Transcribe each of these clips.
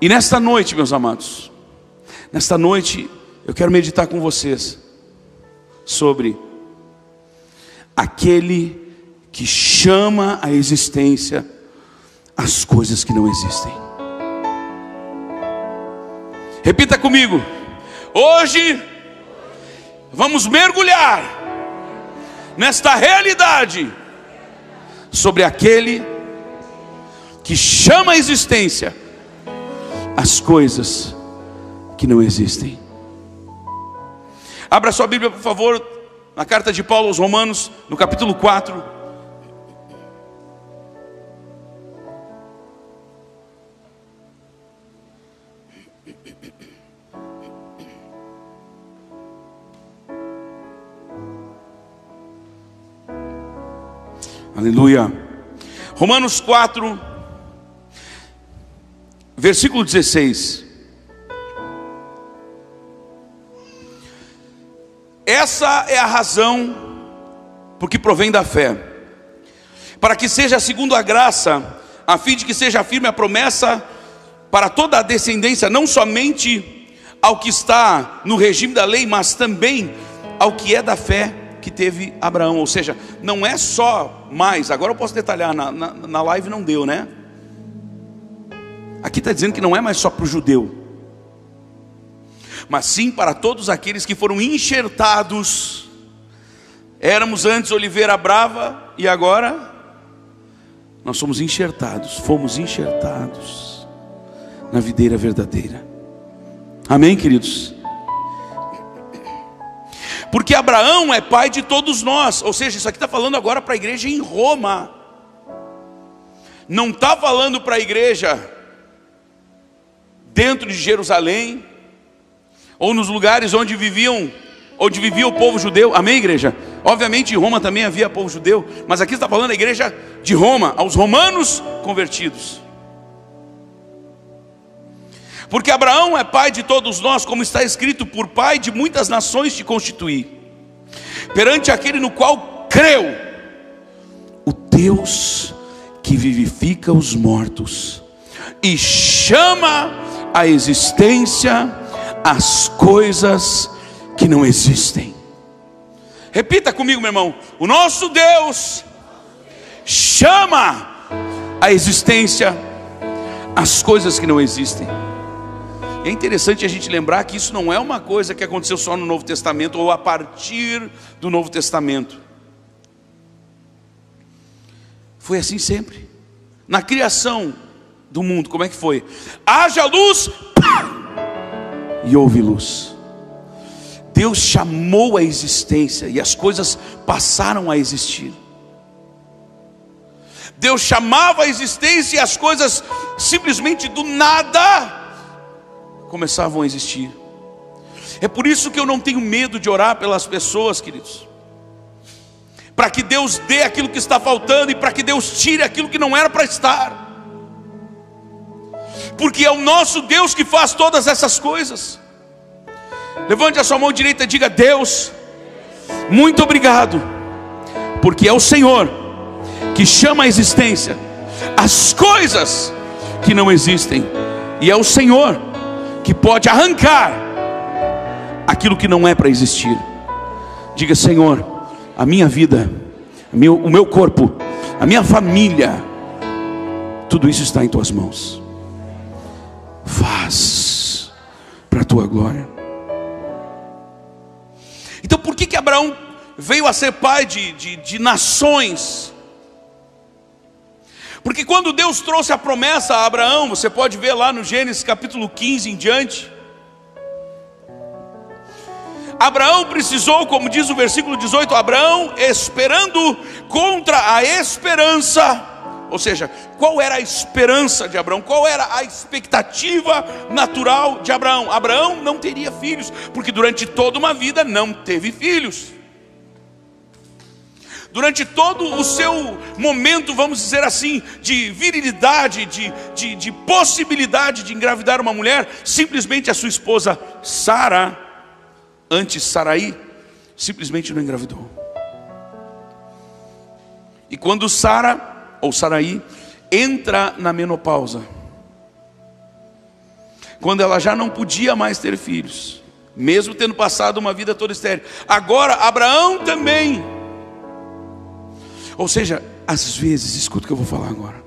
E nesta noite, meus amados, nesta noite eu quero meditar com vocês sobre aquele que chama à existência as coisas que não existem. Repita comigo: hoje vamos mergulhar nesta realidade sobre aquele que chama à existência as coisas que não existem. Abra sua Bíblia, por favor, na carta de Paulo aos Romanos, no capítulo 4. Aleluia. Romanos 4, versículo 16. Essa é a razão porque provém da fé, para que seja segundo a graça, a fim de que seja firme a promessa para toda a descendência, não somente ao que está no regime da lei, mas também ao que é da fé que teve Abraão. Ou seja, não é só mais, agora eu posso detalhar, na live não deu, né? Aqui está dizendo que não é mais só para o judeu, mas sim para todos aqueles que foram enxertados. Éramos antes oliveira brava e agora nós somos enxertados, fomos enxertados na videira verdadeira. Amém, queridos? Porque Abraão é pai de todos nós. Ou seja, isso aqui está falando agora para a igreja em Roma, não está falando para a igreja dentro de Jerusalém, ou nos lugares onde vivia o povo judeu. Amém, igreja? Obviamente em Roma também havia povo judeu, mas aqui está falando da igreja de Roma, aos romanos convertidos. Porque Abraão é pai de todos nós, como está escrito: por pai de muitas nações te constituí, perante aquele no qual creu, o Deus que vivifica os mortos e chama à existência as coisas que não existem. Repita comigo, meu irmão: o nosso Deus chama à existência as coisas que não existem. É interessante a gente lembrar que isso não é uma coisa que aconteceu só no Novo Testamento ou a partir do Novo Testamento. Foi assim sempre. Na criação do mundo, como é que foi? Haja luz, e houve luz. Deus chamou a existência e as coisas passaram a existir. Deus chamava a existência e as coisas simplesmente do nada começavam a existir. É por isso que eu não tenho medo de orar pelas pessoas, queridos, para que Deus dê aquilo que está faltando e para que Deus tire aquilo que não era para estar, porque é o nosso Deus que faz todas essas coisas. Levante a sua mão direita e diga: Deus, muito obrigado, porque é o Senhor que chama à existência as coisas que não existem, e é o Senhor que pode arrancar aquilo que não é para existir. Diga: Senhor, a minha vida, o meu corpo, a minha família, tudo isso está em tuas mãos. Faz para a tua glória. Então por que Abraão veio a ser pai de nações? Porque quando Deus trouxe a promessa a Abraão, você pode ver lá no Gênesis capítulo 15 em diante, Abraão precisou, como diz o versículo 18, Abraão esperando contra a esperança. Ou seja, qual era a esperança de Abraão? Qual era a expectativa natural de Abraão? Abraão não teria filhos, porque durante toda uma vida não teve filhos. Durante todo o seu momento, vamos dizer assim, de virilidade, de possibilidade de engravidar uma mulher, simplesmente a sua esposa Sara, antes Saraí, simplesmente não engravidou. E quando Sara, ou Saraí, entra na menopausa, quando ela já não podia mais ter filhos, mesmo tendo passado uma vida toda estéril. Agora Abraão também. Ou seja, às vezes, escuta o que eu vou falar agora,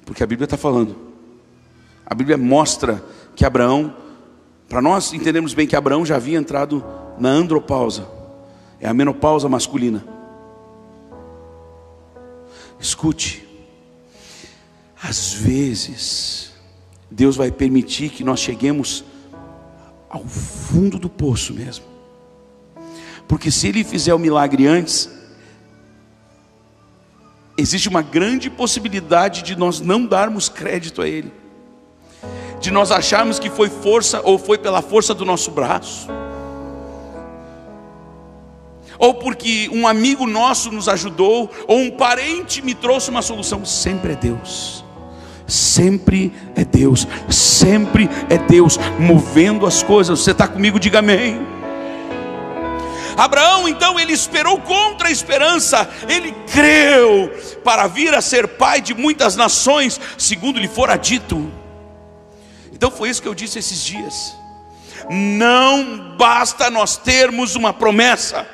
porque a Bíblia está falando, a Bíblia mostra que Abraão, para nós entendermos bem que Abraão já havia entrado na andropausa, é a menopausa masculina. Escute, às vezes Deus vai permitir que nós cheguemos ao fundo do poço mesmo, porque se Ele fizer o milagre antes, existe uma grande possibilidade de nós não darmos crédito a Ele, de nós acharmos que foi força, ou foi pela força do nosso braço, ou porque um amigo nosso nos ajudou, ou um parente me trouxe uma solução. Sempre é Deus, sempre é Deus, sempre é Deus movendo as coisas. Você está comigo? Diga amém. Abraão então, ele esperou contra a esperança, ele creu para vir a ser pai de muitas nações, segundo lhe fora dito. Então foi isso que eu disse esses dias: não basta nós termos uma promessa.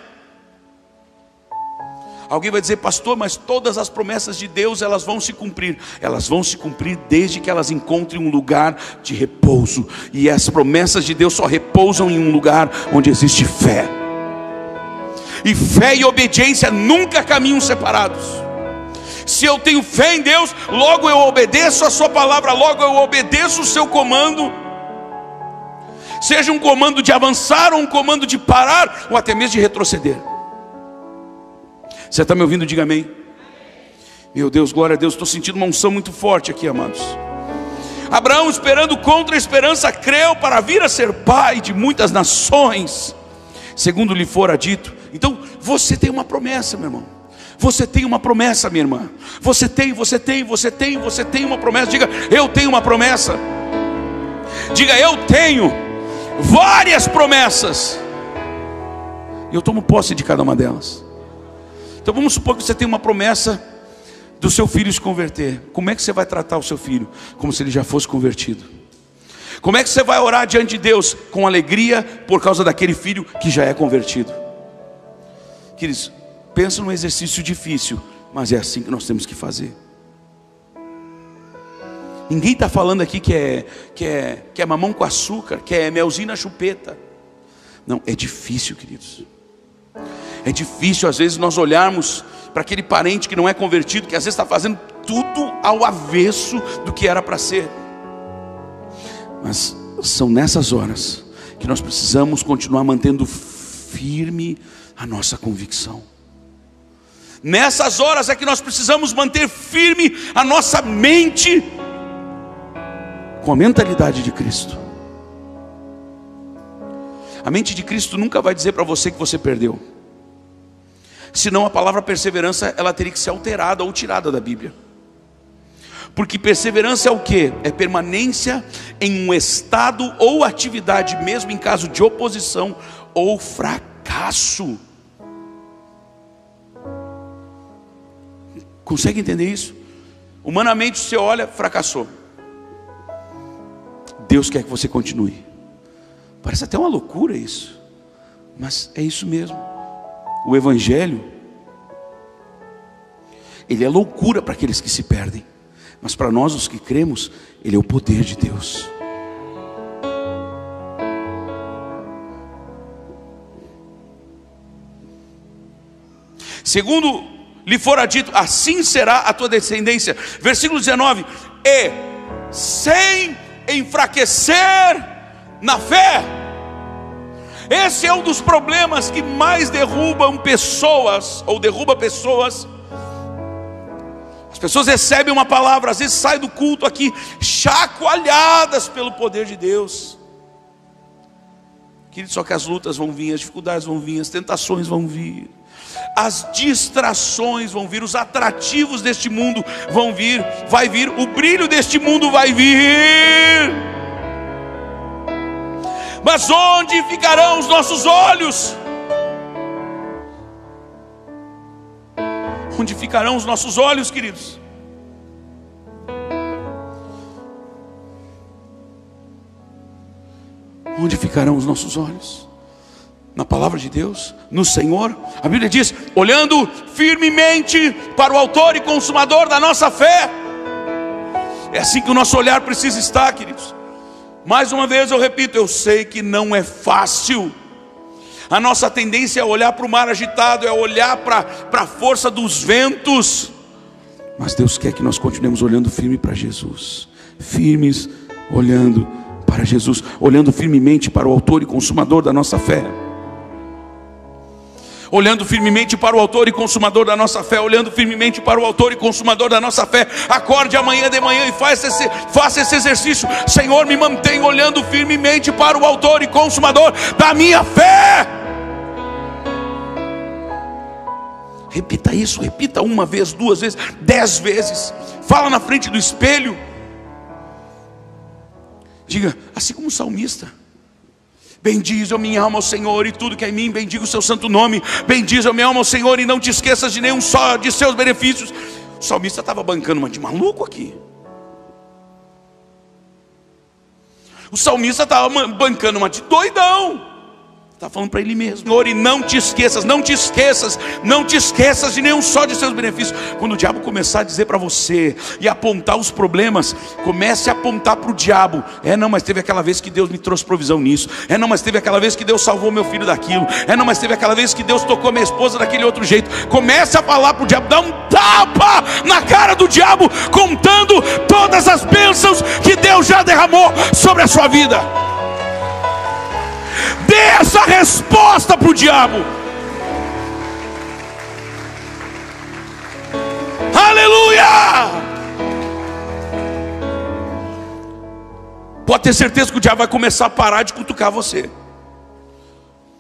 Alguém vai dizer: pastor, mas todas as promessas de Deus, elas vão se cumprir. Elas vão se cumprir desde que elas encontrem um lugar de repouso, e as promessas de Deus só repousam em um lugar onde existe fé. E fé e obediência nunca caminham separados. Se eu tenho fé em Deus, logo eu obedeço a sua palavra, logo eu obedeço o seu comando, seja um comando de avançar, ou um comando de parar, ou até mesmo de retroceder. Você está me ouvindo? Diga amém. Meu Deus, glória a Deus, estou sentindo uma unção muito forte aqui, amados. Abraão, esperando contra a esperança, creu para vir a ser pai de muitas nações, segundo lhe fora dito. Então você tem uma promessa, meu irmão. Você tem uma promessa, minha irmã. Você tem uma promessa. Diga: eu tenho uma promessa. Diga: eu tenho várias promessas, e eu tomo posse de cada uma delas. Então vamos supor que você tem uma promessa do seu filho se converter. Como é que você vai tratar o seu filho? Como se ele já fosse convertido. Como é que você vai orar diante de Deus? Com alegria por causa daquele filho que já é convertido. Queridos, pensa num exercício difícil, mas é assim que nós temos que fazer. Ninguém está falando aqui que é mamão com açúcar, que é melzinho na chupeta. Não, é difícil, queridos. É difícil às vezes nós olharmos para aquele parente que não é convertido, que às vezes está fazendo tudo ao avesso do que era para ser. Mas são nessas horas que nós precisamos continuar mantendo firme a nossa convicção. Nessas horas é que nós precisamos manter firme a nossa mente com a mentalidade de Cristo. A mente de Cristo nunca vai dizer para você que você perdeu. Senão a palavra perseverança, ela teria que ser alterada ou tirada da Bíblia. Porque perseverança é o quê? É permanência em um estado ou atividade, mesmo em caso de oposição ou fracasso. Consegue entender isso? Humanamente você olha, fracassou. Deus quer que você continue. Parece até uma loucura isso, mas é isso mesmo. O Evangelho, ele é loucura para aqueles que se perdem, mas para nós os que cremos, ele é o poder de Deus. Segundo lhe fora dito, assim será a tua descendência. Versículo 19: e sem enfraquecer na fé. Esse é um dos problemas que mais derrubam pessoas, ou derruba pessoas. As pessoas recebem uma palavra, às vezes saem do culto aqui chacoalhadas pelo poder de Deus. Querido, só que as lutas vão vir, as dificuldades vão vir, as tentações vão vir, as distrações vão vir, os atrativos deste mundo vão vir, vai vir, o brilho deste mundo vai vir. Mas onde ficarão os nossos olhos? Onde ficarão os nossos olhos, queridos? Onde ficarão os nossos olhos? Na palavra de Deus, no Senhor. A Bíblia diz: olhando firmemente para o autor e consumador da nossa fé. É assim que o nosso olhar precisa estar, queridos. Mais uma vez eu repito, eu sei que não é fácil. A nossa tendência é olhar para o mar agitado, é olhar para a força dos ventos. Mas Deus quer que nós continuemos olhando firme para Jesus. Firmes, olhando para Jesus. Olhando firmemente para o autor e consumador da nossa fé. Olhando firmemente para o autor e consumador da nossa fé. Olhando firmemente para o autor e consumador da nossa fé. Acorde amanhã de manhã e faça esse exercício. Senhor, me mantenha olhando firmemente para o autor e consumador da minha fé. Repita isso, repita uma vez, 2 vezes, 10 vezes. Fala na frente do espelho. Diga, assim como o salmista: bendize a minha alma ao Senhor e tudo que é em mim, bendiga o seu santo nome. Bendize a minha alma ao Senhor e não te esqueças de nenhum só de seus benefícios. O salmista estava bancando uma de maluco aqui. O salmista estava bancando uma de doidão. Está falando para ele mesmo: Senhor, e não te esqueças, não te esqueças, não te esqueças de nenhum só de seus benefícios. Quando o diabo começar a dizer para você e apontar os problemas, comece a apontar para o diabo: não, mas teve aquela vez que Deus me trouxe provisão nisso. Não, mas teve aquela vez que Deus salvou meu filho daquilo. Não, mas teve aquela vez que Deus tocou minha esposa daquele outro jeito. Comece a falar para o diabo, dá um tapa na cara do diabo, contando todas as bênçãos que Deus já derramou sobre a sua vida. Dê essa resposta para o diabo. Aleluia! Pode ter certeza que o diabo vai começar a parar de cutucar você.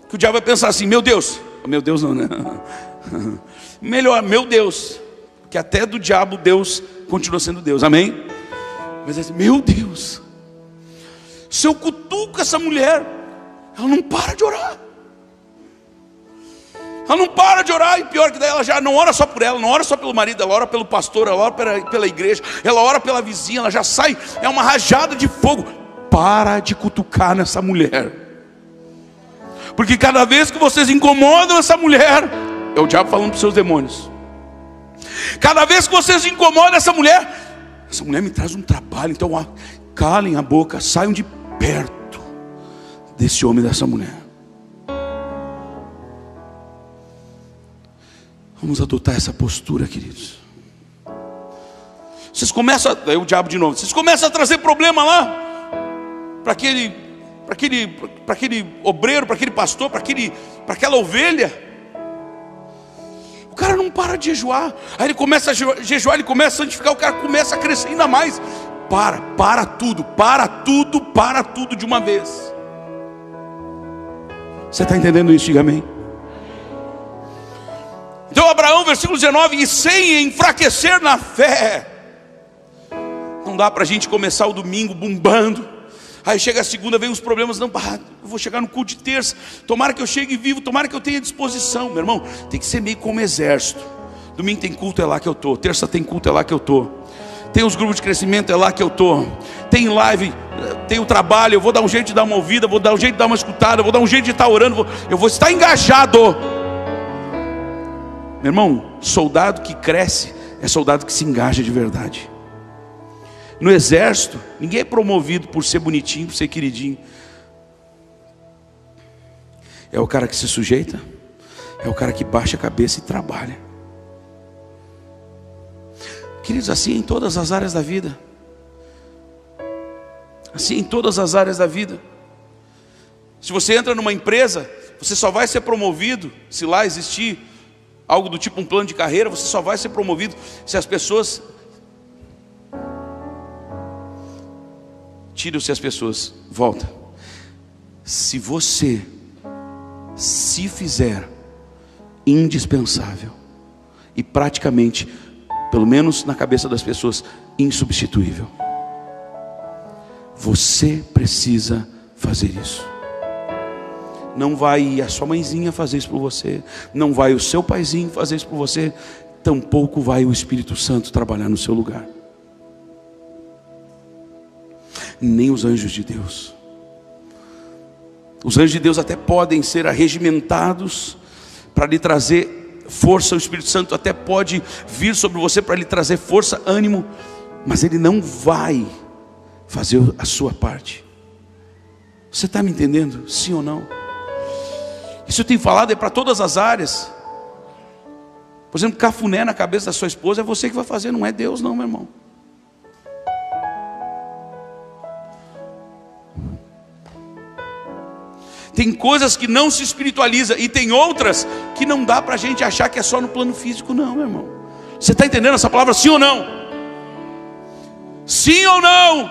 Que o diabo vai pensar assim: meu Deus não, né? Melhor, meu Deus. Porque até do diabo Deus continua sendo Deus, amém? Mas assim, meu Deus, se eu cutuco essa mulher, ela não para de orar. Ela não para de orar. E pior que daí, ela já não ora só por ela, não ora só pelo marido, ela ora pelo pastor, ela ora pela igreja, ela ora pela vizinha, ela já sai, é uma rajada de fogo. Para de cutucar nessa mulher. Porque cada vez que vocês incomodam essa mulher, é o diabo falando para os seus demônios. Cada vez que vocês incomodam essa mulher me traz um trabalho. Então calem a boca, saiam de perto desse homem e dessa mulher. Vamos adotar essa postura, queridos. Vocês começam, daí o diabo de novo, vocês começam a trazer problema lá para aquele obreiro, para aquele pastor, para aquela ovelha. O cara não para de jejuar. Aí ele começa a jejuar, ele começa a santificar, o cara começa a crescer ainda mais. Para tudo de uma vez. Você está entendendo isso? Diga amém. Então Abraão, versículo 19: e sem enfraquecer na fé. Não dá para a gente começar o domingo bombando, aí chega a segunda, vem os problemas. Não, eu vou chegar no culto de terça, tomara que eu chegue vivo, tomara que eu tenha disposição. Meu irmão, tem que ser meio como exército. Domingo tem culto, é lá que eu estou. Terça tem culto, é lá que eu estou. Tem os grupos de crescimento, é lá que eu estou. Tem live, tem o trabalho, eu vou dar um jeito de dar uma ouvida, vou dar um jeito de dar uma escutada, eu vou dar um jeito de estar orando, eu vou estar engajado. Meu irmão, soldado que cresce é soldado que se engaja de verdade. No exército, ninguém é promovido por ser bonitinho, por ser queridinho. É o cara que se sujeita, é o cara que baixa a cabeça e trabalha. Queridos, assim em todas as áreas da vida. Assim em todas as áreas da vida. Se você entra numa empresa, você só vai ser promovido se lá existir algo do tipo um plano de carreira. Você só vai ser promovido se as pessoas... Tira-se as pessoas, volta. Se você se fizer indispensável e praticamente, pelo menos na cabeça das pessoas, insubstituível, você precisa fazer isso. Não vai a sua mãezinha fazer isso por você, não vai o seu paizinho fazer isso por você, tampouco vai o Espírito Santo trabalhar no seu lugar, nem os anjos de Deus. Os anjos de Deus até podem ser arregimentados para lhe trazer força. O Espírito Santo até pode vir sobre você para lhe trazer força, ânimo, mas ele não vai fazer a sua parte. Você está me entendendo? Sim ou não? Isso eu tenho falado é para todas as áreas. Por exemplo, cafuné na cabeça da sua esposa é você que vai fazer, não é Deus não, meu irmão. Tem coisas que não se espiritualiza e tem outras que não dá para a gente achar que é só no plano físico não, meu irmão. Você está entendendo essa palavra, sim ou não? Sim ou não?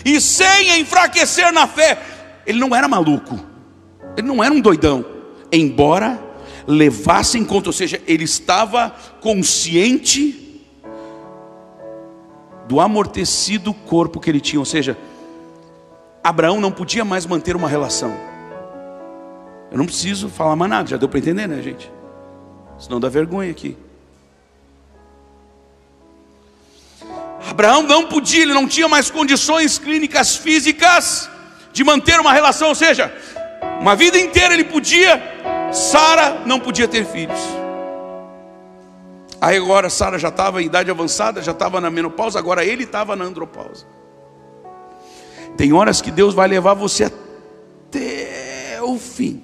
E sem enfraquecer na fé. Ele não era maluco, ele não era um doidão, embora levasse em conta, ou seja, ele estava consciente do amortecido corpo que ele tinha. Ou seja, Abraão não podia mais manter uma relação. Eu não preciso falar mais nada, já deu para entender, né, gente? Senão dá vergonha aqui. Abraão não podia, ele não tinha mais condições clínicas físicas de manter uma relação. Ou seja, uma vida inteira ele podia, Sara não podia ter filhos. Aí agora Sara já estava em idade avançada, já estava na menopausa, agora ele estava na andropausa. Tem horas que Deus vai levar você até o fim.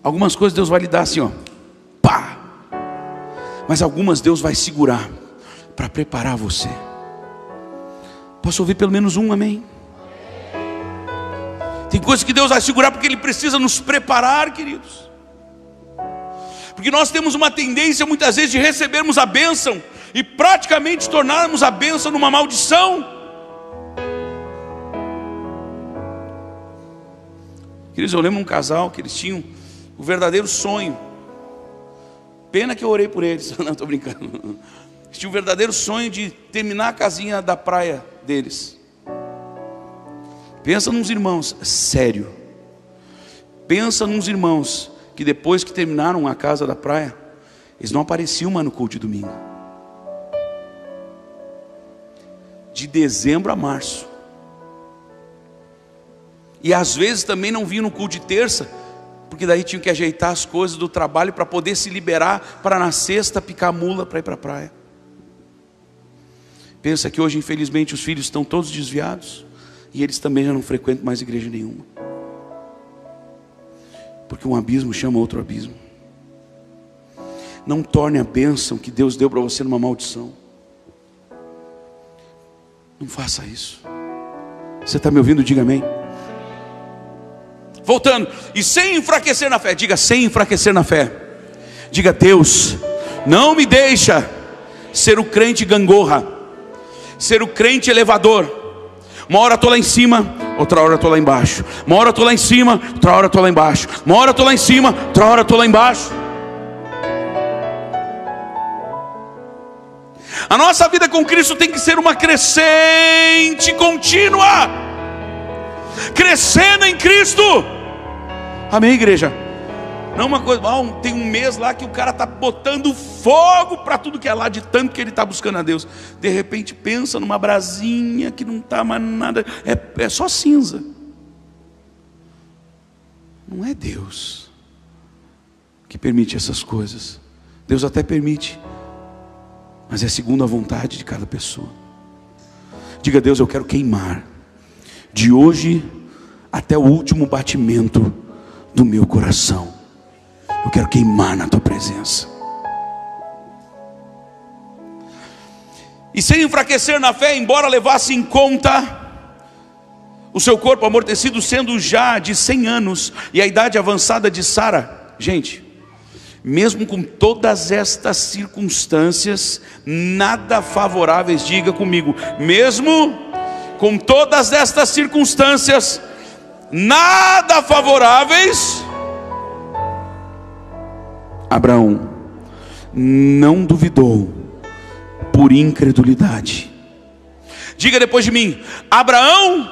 Algumas coisas Deus vai lhe dar assim, ó, pá. Mas algumas Deus vai segurar para preparar você. Posso ouvir pelo menos um amém? Tem coisas que Deus vai segurar porque Ele precisa nos preparar, queridos. Porque nós temos uma tendência muitas vezes de recebermos a bênção e praticamente tornarmos a bênção numa maldição. Queridos, eu lembro um casal que eles tinham o verdadeiro sonho. Pena que eu orei por eles. Não, estou brincando. Eles tinham o verdadeiro sonho de terminar a casinha da praia deles. Pensa nos irmãos, sério. Pensa nos irmãos que depois que terminaram a casa da praia, eles não apareciam mais no culto de domingo. De dezembro a março. E às vezes também não vinham no culto de terça, porque daí tinham que ajeitar as coisas do trabalho para poder se liberar para na sexta picar mula para ir para a praia. Pensa que hoje infelizmente os filhos estão todos desviados e eles também já não frequentam mais igreja nenhuma. Porque um abismo chama outro abismo. Não torne a bênção que Deus deu para você numa maldição. Não faça isso. Você está me ouvindo? Diga amém. Voltando, e sem enfraquecer na fé. Diga, sem enfraquecer na fé. Diga, Deus, não me deixa ser o crente gangorra, ser o crente elevador. Uma hora estou lá em cima, outra hora estou lá embaixo. Uma hora estou lá em cima, outra hora estou lá embaixo. Uma hora estou lá em cima, outra hora estou lá embaixo. A nossa vida com Cristo tem que ser uma crescente contínua. Crescendo em Cristo. Amém, igreja? Não uma coisa, tem um mês lá que o cara está botando fogo para tudo que é lá, de tanto que ele está buscando a Deus. De repente pensa numa brasinha que não está mais nada, é só cinza. Não é Deus que permite essas coisas. Deus até permite, mas é segundo a vontade de cada pessoa. Diga, Deus, eu quero queimar de hoje até o último batimento do meu coração. Eu quero queimar na tua presença. E sem enfraquecer na fé, embora levasse em conta o seu corpo amortecido, sendo já de 100 anos e a idade avançada de Sara. Gente, mesmo com todas estas circunstâncias nada favoráveis, diga comigo, mesmo com todas estas circunstâncias nada favoráveis, Abraão não duvidou por incredulidade. Diga depois de mim, Abraão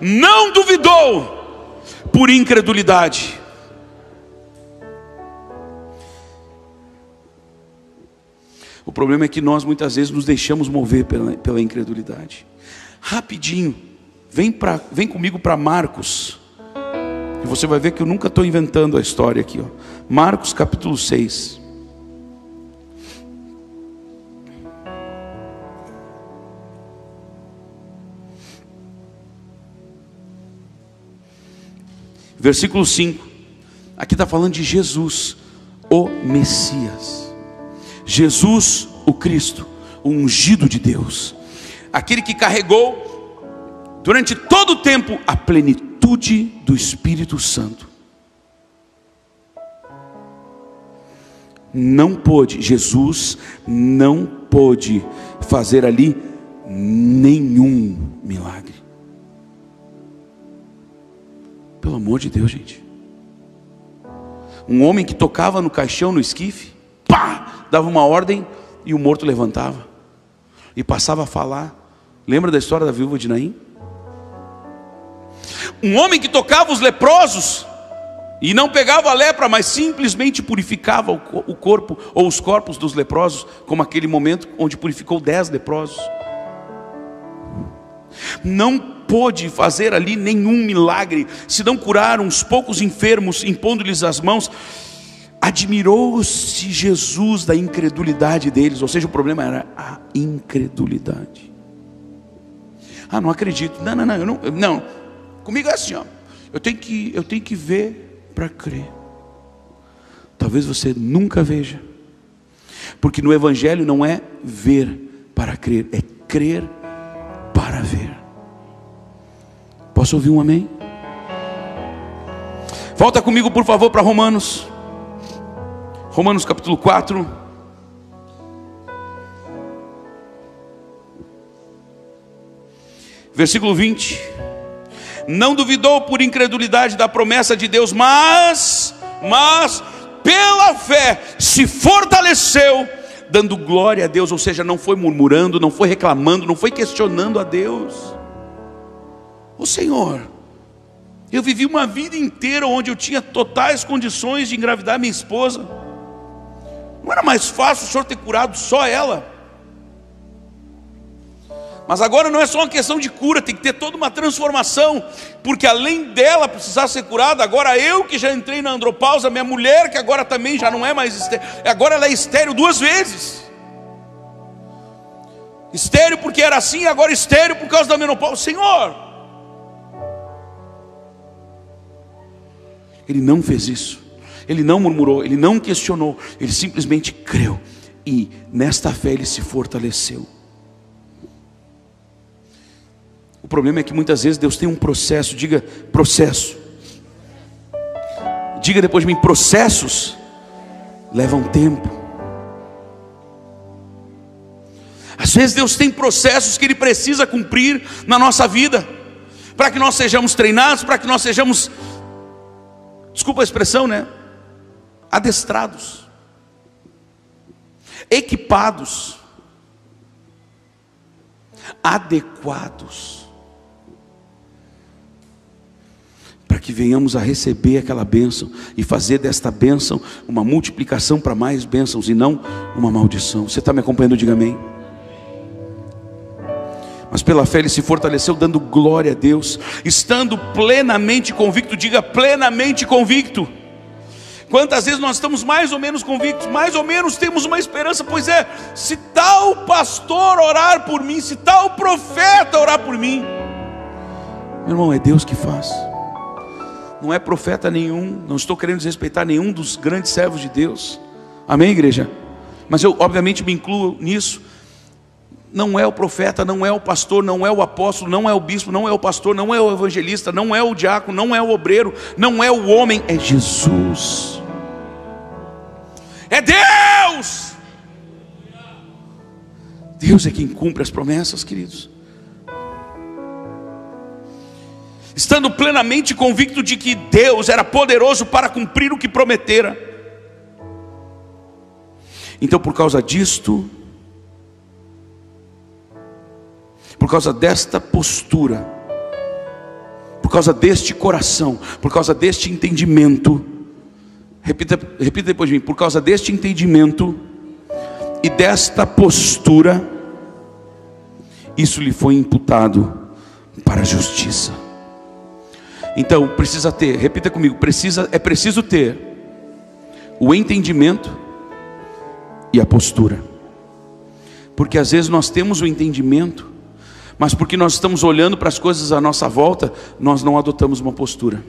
não duvidou por incredulidade. O problema é que nós muitas vezes nos deixamos mover pela incredulidade. Rapidinho, vem comigo para Marcos, e você vai ver que eu nunca estou inventando a história aqui, ó. Marcos capítulo 6. Versículo 5. Aqui está falando de Jesus, o Messias. Jesus, o Cristo, o ungido de Deus, aquele que carregou durante todo o tempo a plenitude do Espírito Santo. Jesus não pôde fazer ali nenhum milagre. Pelo amor de Deus, gente. Um homem que tocava no caixão, no esquife, pá, dava uma ordem e o morto levantava e passava a falar. Lembra da história da viúva de Naim? Um homem que tocava os leprosos e não pegava a lepra, mas simplesmente purificava o corpo ou os corpos dos leprosos, como aquele momento onde purificou 10 leprosos. Não pôde fazer ali nenhum milagre, se não curar uns poucos enfermos, impondo-lhes as mãos. Admirou-se Jesus da incredulidade deles, ou seja, o problema era a incredulidade. Ah, não acredito. Não. Comigo é assim, ó. Eu tenho que ver para crer. Talvez você nunca veja, porque no Evangelho não é ver para crer, é crer para ver. Posso ouvir um amém? Volta comigo, por favor, para Romanos capítulo 4. Versículo 20. Não duvidou por incredulidade da promessa de Deus, mas pela fé se fortaleceu, dando glória a Deus. Ou seja, não foi murmurando, não foi reclamando, não foi questionando a Deus. Ô Senhor, eu vivi uma vida inteira onde eu tinha totais condições de engravidar minha esposa. Não era mais fácil o Senhor ter curado só ela? Mas agora não é só uma questão de cura, tem que ter toda uma transformação, porque além dela precisar ser curada, agora eu que já entrei na andropausa, minha mulher que agora também já não é mais estéril, agora ela é estéril 2 vezes. Estéril porque era assim, agora estéril por causa da menopausa. Senhor, ele não fez isso, ele não murmurou, ele não questionou, ele simplesmente creu, e nesta fé ele se fortaleceu. O problema é que muitas vezes Deus tem um processo. Diga processo. Diga depois de mim, processos levam tempo. Às vezes Deus tem processos que Ele precisa cumprir na nossa vida, para que nós sejamos treinados, para que nós sejamos, desculpa a expressão, né? Adestrados, equipados, adequados, para que venhamos a receber aquela bênção e fazer desta bênção uma multiplicação para mais bênçãos e não uma maldição. Você está me acompanhando? Diga amém. Mas pela fé ele se fortaleceu, dando glória a Deus, estando plenamente convicto. Diga plenamente convicto. Quantas vezes nós estamos mais ou menos convictos, mais ou menos temos uma esperança, pois é, se tal pastor orar por mim, se tal profeta orar por mim, meu irmão, é Deus que faz. Não é profeta nenhum, não estou querendo desrespeitar nenhum dos grandes servos de Deus, amém, igreja? Mas eu obviamente me incluo nisso. Não é o profeta, não é o pastor, não é o apóstolo, não é o bispo, não é o pastor, não é o evangelista, não é o diácono, não é o obreiro, não é o homem, é Jesus. É Deus. Deus é quem cumpre as promessas, queridos. Estando plenamente convicto de que Deus era poderoso para cumprir o que prometera. Então, por causa disto, por causa desta postura, por causa deste coração, por causa deste entendimento, repita depois de mim, por causa deste entendimento, e desta postura, isso lhe foi imputado para a justiça. Então precisa ter, repita comigo, é preciso ter o entendimento e a postura. Porque às vezes nós temos o entendimento, mas porque nós estamos olhando para as coisas à nossa volta, nós não adotamos uma postura.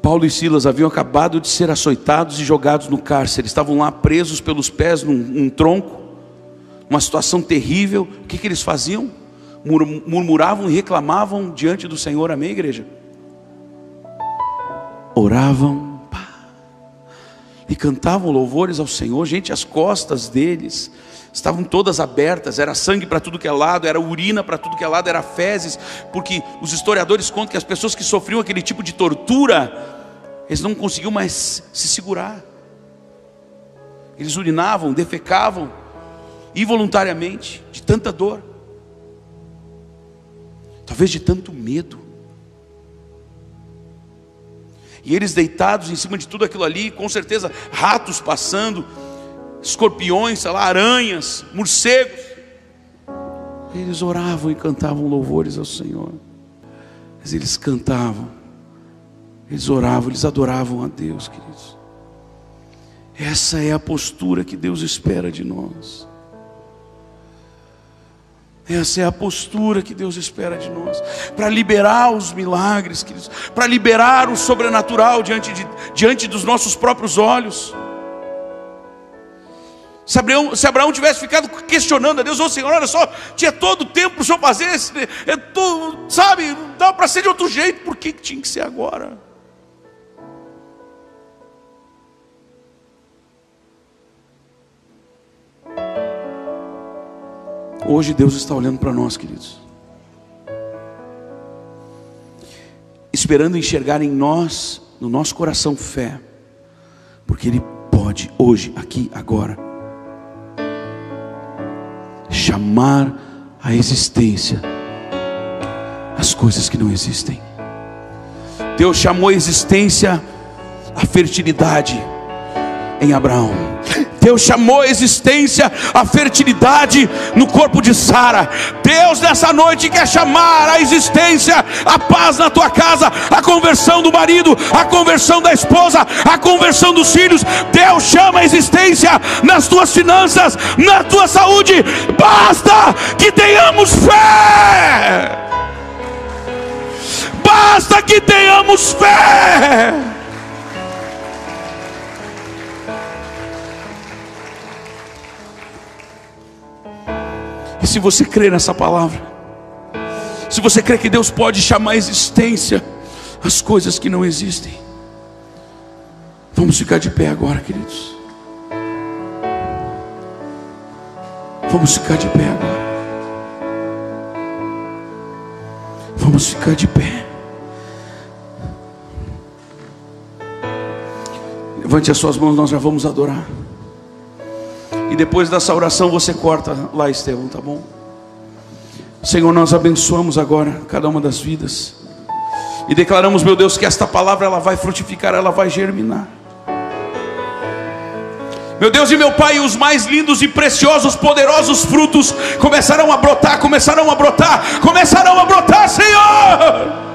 Paulo e Silas haviam acabado de ser açoitados e jogados no cárcere. Estavam lá presos pelos pés num tronco, uma situação terrível. O que eles faziam? Murmuravam e reclamavam diante do Senhor. Amém, igreja? Oravam e cantavam louvores ao Senhor. Gente, as costas deles estavam todas abertas, era sangue para tudo que é lado, era urina para tudo que é lado, era fezes, porque os historiadores contam que as pessoas que sofriam aquele tipo de tortura, eles não conseguiam mais se segurar. Eles urinavam, defecavam involuntariamente, de tanta dor, talvez de tanto medo. E eles deitados em cima de tudo aquilo ali, com certeza ratos passando, escorpiões, sei lá, aranhas, morcegos. Eles oravam e cantavam louvores ao Senhor. Mas eles cantavam, eles oravam, eles adoravam a Deus, queridos. Essa é a postura que Deus espera de nós. Essa é a postura que Deus espera de nós, para liberar os milagres, queridos, para liberar o sobrenatural diante dos nossos próprios olhos. Se Abraão tivesse ficado questionando a Deus: ô Senhor, olha só, tinha todo o tempo para o Senhor fazer, sabe, não dá para ser de outro jeito, por que tinha que ser agora? Hoje Deus está olhando para nós, queridos, esperando enxergar em nós, no nosso coração, fé, porque Ele pode hoje, aqui, agora, chamar à existência as coisas que não existem. Deus chamou à existência a fertilidade em Abraão. Deus chamou a existência a fertilidade no corpo de Sara. Deus nessa noite quer chamar a existência a paz na tua casa, a conversão do marido, a conversão da esposa, a conversão dos filhos. Deus chama a existência nas tuas finanças, na tua saúde. Basta que tenhamos fé. Basta que tenhamos fé. E se você crê nessa palavra, se você crê que Deus pode chamar a existência as coisas que não existem, vamos ficar de pé agora, queridos. Vamos ficar de pé agora. Vamos ficar de pé. Levante as suas mãos, nós já vamos adorar. E depois dessa oração você corta lá, Estevão, tá bom? Senhor, nós abençoamos agora cada uma das vidas e declaramos, meu Deus, que esta palavra ela vai frutificar, ela vai germinar. Meu Deus e meu Pai, os mais lindos e preciosos, poderosos frutos começarão a brotar, Senhor.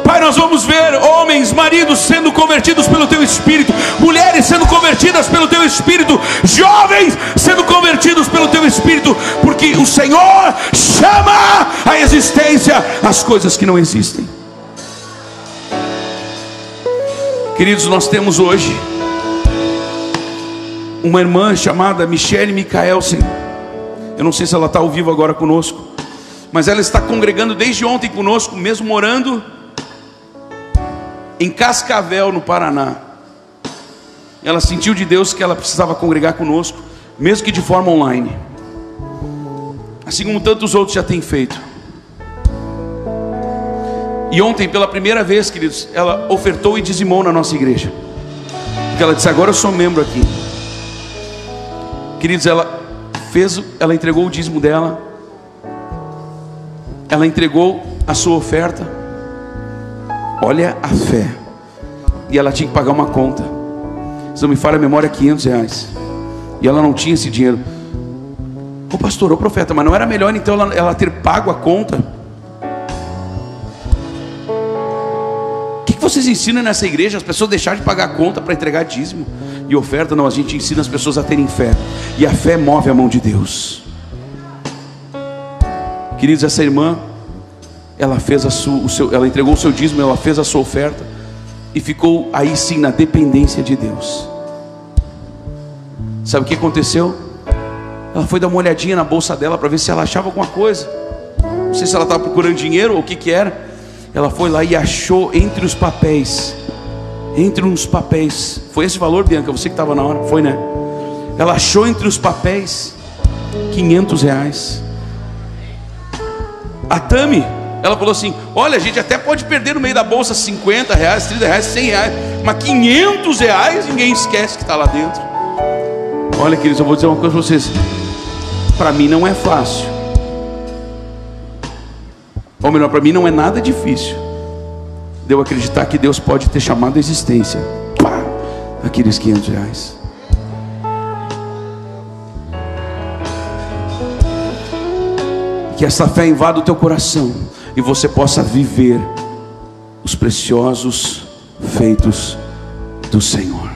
Pai, nós vamos ver homens, maridos sendo convertidos pelo Teu Espírito, mulheres sendo convertidas pelo Teu Espírito, jovens sendo convertidos pelo Teu Espírito, porque o Senhor chama à existência as coisas que não existem. Queridos, nós temos hoje uma irmã chamada Michele Micaelsen. Eu não sei se ela está ao vivo agora conosco, mas ela está congregando desde ontem conosco, mesmo morando em Cascavel, no Paraná. Ela sentiu de Deus que ela precisava congregar conosco, mesmo que de forma online, assim como tantos outros já têm feito. E ontem, pela primeira vez, queridos, ela ofertou e dizimou na nossa igreja, porque ela disse: agora eu sou membro aqui. Queridos, ela entregou o dízimo dela, ela entregou a sua oferta. Olha a fé. E ela tinha que pagar uma conta. Se não me falha a memória, R$500. E ela não tinha esse dinheiro. Ô pastor, ô profeta, mas não era melhor então ela ter pago a conta? O que vocês ensinam nessa igreja? As pessoas deixarem de pagar a conta para entregar dízimo e oferta? Não, a gente ensina as pessoas a terem fé. E a fé move a mão de Deus. Queridos, essa irmã, ela fez ela entregou o seu dízimo, ela fez a sua oferta e ficou aí sim na dependência de Deus. Sabe o que aconteceu? Ela foi dar uma olhadinha na bolsa dela para ver se ela achava alguma coisa. Não sei se ela estava procurando dinheiro ou o que era. Ela foi lá e achou entre os papéis. Entre uns papéis. Foi esse valor, Bianca? Você que estava na hora? Foi, né? Ela achou entre os papéis R$500. A Tami, ela falou assim: olha, a gente até pode perder no meio da bolsa R$50, R$30, R$100, mas R$500 ninguém esquece que está lá dentro. Olha, queridos, eu vou dizer uma coisa para vocês. Para mim não é fácil, ou melhor, para mim não é nada difícil de eu acreditar que Deus pode ter chamado a existência aqueles R$500. Que essa fé invada o teu coração e você possa viver os preciosos feitos do Senhor.